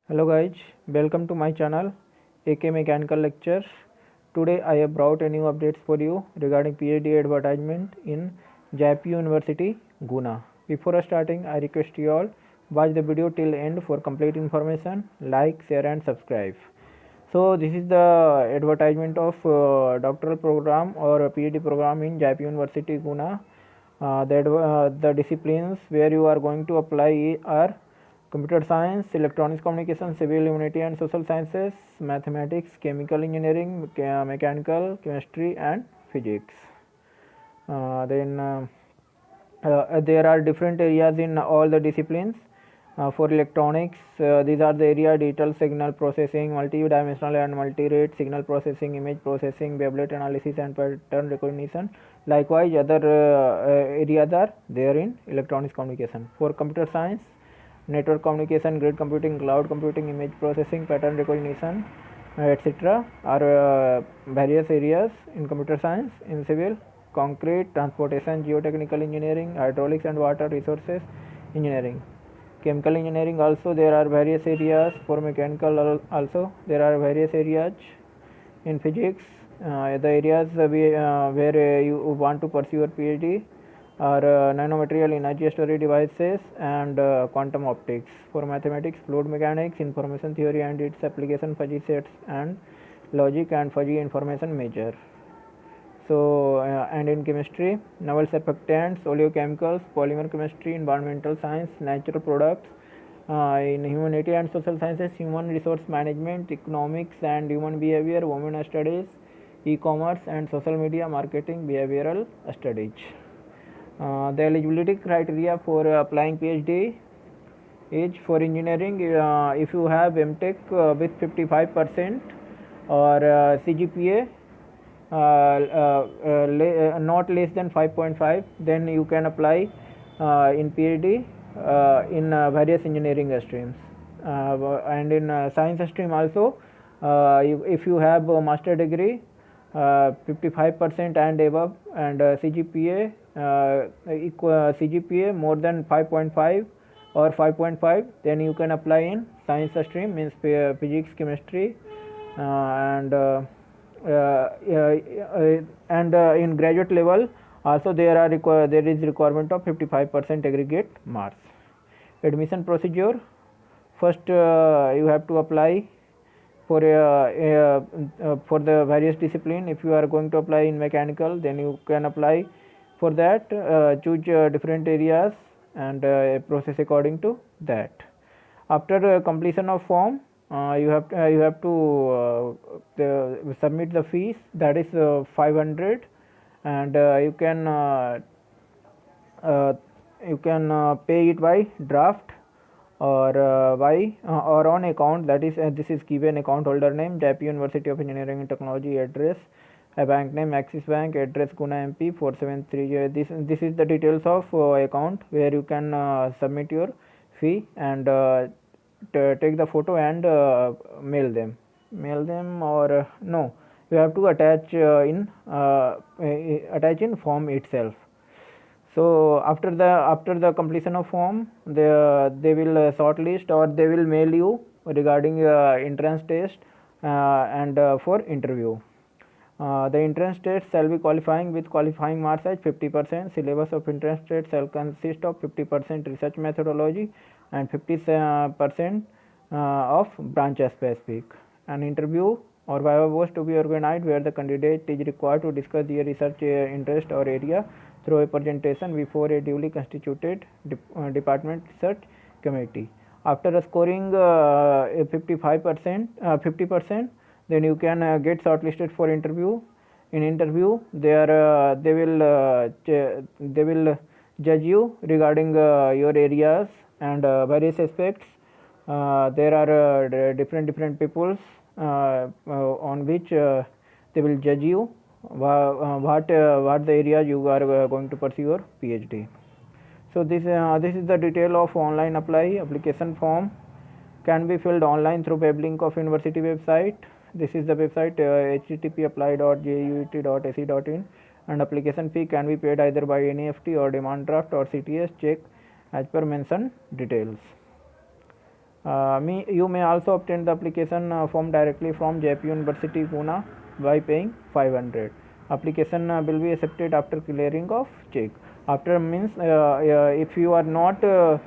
Hello guys, welcome to my channel AK Mechanical Lectures. Today I have brought a new updates for you regarding PhD advertisement in JP University, Guna. Before starting, I request you all watch the video till end for complete information. Like, share and subscribe. So this is the advertisement of doctoral program or a PhD program in JP University, Guna. The disciplines where you are going to apply are computer science, electronics communication, civil humanity and social sciences, mathematics, chemical engineering, mechanical, chemistry and physics. Then there are different areas in all the disciplines. For electronics, these are the area: digital signal processing, multi-dimensional and multi-rate signal processing, image processing, wavelet analysis and pattern recognition. Likewise, other areas are there in electronics communication. For computer science, network communication, grid computing, cloud computing, image processing, pattern recognition, etc. are various areas in computer science. In civil, concrete, transportation, geotechnical engineering, hydraulics and water resources engineering. Chemical engineering also there are various areas. For mechanical also there are various areas. In physics, the areas where you want to pursue your PhD are nanomaterial energy storage devices and quantum optics. For mathematics, fluid mechanics, information theory and its application, fuzzy sets and logic and fuzzy information measure. So and in chemistry, novel surfactants, oleochemicals, polymer chemistry, environmental science, natural products. In humanity and social sciences, human resource management, economics and human behavior, women studies, e-commerce and social media marketing, behavioral studies. The eligibility criteria for applying PhD is: for engineering, if you have MTech with 55% or CGPA not less than 5.5, then you can apply in PhD in various engineering streams. And in science stream also, if you have a master degree 55% and above and CGPA more than 5.5 or 5.5, then you can apply in science stream, means physics, chemistry, and in graduate level also there is requirement of 55% aggregate marks. Admission procedure: first you have to apply for the various discipline. If you are going to apply in mechanical, then you can apply for that. Choose different areas and process according to that. After completion of form, you have to submit the fees, that is 500, and you can pay it by draft or or on account, that is this is given: account holder name JP University of Engineering and Technology, address a bank name Axis Bank, address Guna MP 4730. This is the details of account where you can submit your fee and take the photo and mail them or no, you have to attach in form itself. So after the completion of form, they will shortlist or they will mail you regarding entrance test and for interview. The entrance test shall be qualifying with qualifying marks as 50%. Syllabus of entrance test shall consist of 50% research methodology and 50% of branch specific. An interview or viva voce to be organized where the candidate is required to discuss their research interest or area through a presentation before a duly constituted department research committee. After scoring 50%, then you can get shortlisted for interview. In interview, they will judge you regarding your areas and various aspects. There are different peoples on which they will judge you what the areas you are going to pursue your PhD. So this is the detail of online application form. Can be filled online through web link of university website. This is the website http://apply.juet.ac.in, and application fee can be paid either by NEFT or demand draft or CTS check as per mentioned details. You may also obtain the application form directly from JP University Pune by paying 500. Application will be accepted after clearing of check. After means if you are not pay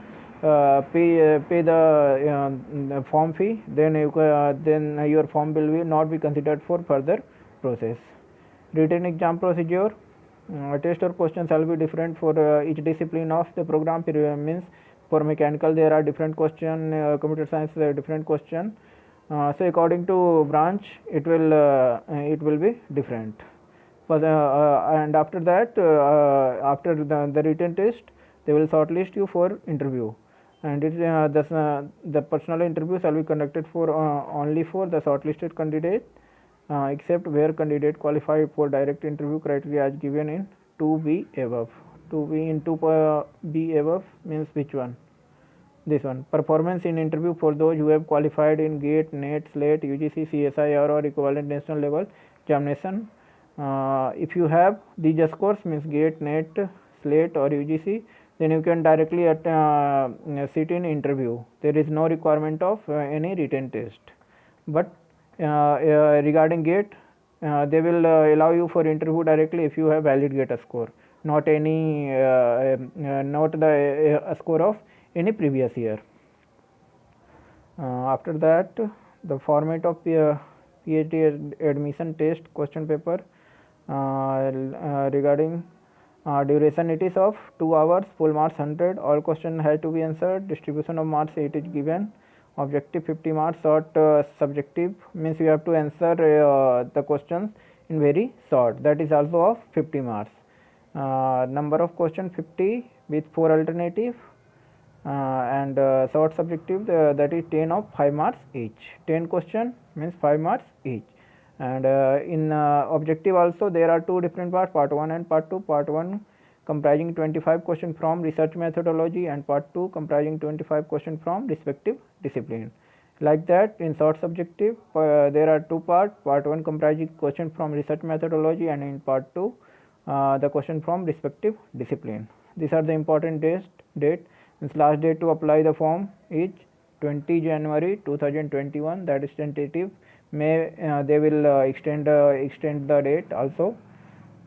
the form fee, then your form will be not be considered for further process. Written exam procedure. Test or question shall be different for each discipline of the program. Means for mechanical there are different question, computer science different question. So according to branch it will be different. But and after that, after the written test, they will shortlist you for interview, and the personal interview shall be conducted for only for the shortlisted candidate, except where candidate qualified for direct interview criteria as given in 2B above. 2B in 2B above means which one? This one. Performance in interview for those who have qualified in GATE, NET, SLATE, UGC, CSIR or equivalent national level examination. If you have these scores means GATE, NET, SLATE or UGC, then you can directly sit in interview. There is no requirement of any written test. But regarding GATE, they will allow you for interview directly if you have valid GATE score, not any not the score of any previous year. After that, the format of PhD admission test question paper regarding duration, it is of 2 hours, full marks 100, all question has to be answered, distribution of marks it is given, objective 50 marks, short subjective means you have to answer the questions in very short, that is also of 50 marks. Number of question 50 with 4 alternative, and short subjective that is 10 of 5 marks each. 10 question means 5 marks each. And in objective also there are two different parts, part 1 and part 2. Part 1 comprising 25 question from research methodology, and part 2 comprising 25 question from respective discipline. Like that, in short subjective there are two parts, part 1 comprising question from research methodology, and in part 2 the question from respective discipline. These are the important date. Its last date to apply the form is 20 January 2021, that is tentative. May they will extend the date also.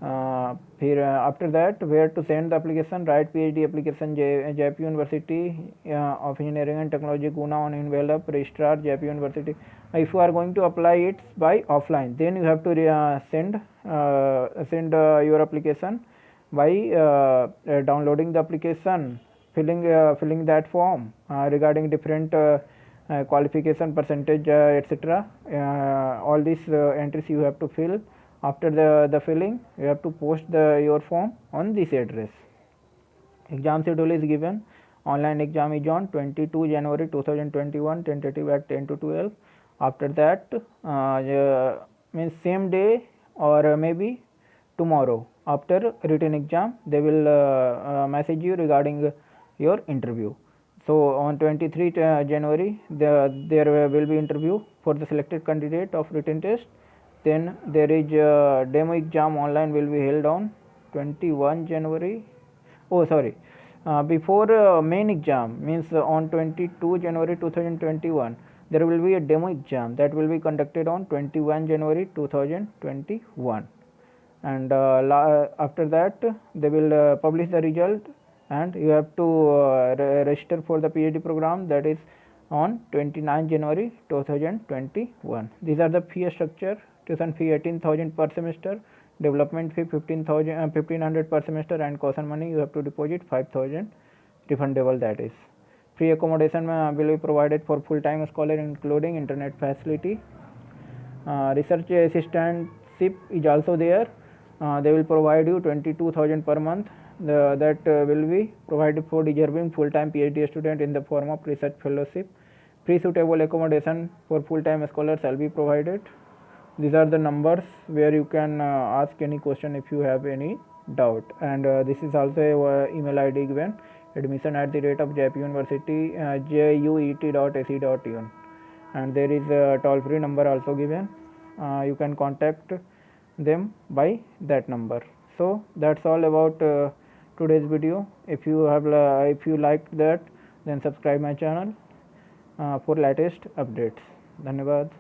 After that, where to send the application? Write PhD application, JP University of Engineering and Technology, Pune on envelope, registrar JP University. If you are going to apply it by offline, then you have to send your application by downloading the application, filling that form regarding different qualification percentage, etc. All these entries you have to fill. After the filling, you have to post your form on this address. Exam schedule is given. Online exam is on 22 January 2021, tentative at 10 to 12. After that, means same day or maybe tomorrow after written exam, they will message you regarding your interview. So on 23 January, there will be interview for the selected candidate of written test. Then there is demo exam online will be held on 21 January. Oh sorry, before main exam means on 22 January 2021, there will be a demo exam that will be conducted on 21 January 2021, and after that they will publish the result, and you have to register for the PhD program, that is on 29 January 2021. These are the fee structure. Tuition fee 18,000 per semester, development fee 1500 per semester, and caution money you have to deposit 5,000 refundable, that is. Free accommodation will be provided for full-time scholar including internet facility. Research assistantship is also there. They will provide you 22,000 per month. That will be provided for deserving full-time PhD student in the form of research fellowship. Free suitable accommodation for full-time scholars shall be provided. These are the numbers where you can ask any question if you have any doubt, and this is also a email ID given, admission@JP University JUET.ac.in, and there is a toll-free number also given. You can contact them by that number. So that's all about today's video. If you liked that, then subscribe my channel. for latest updates. धन्यवाद.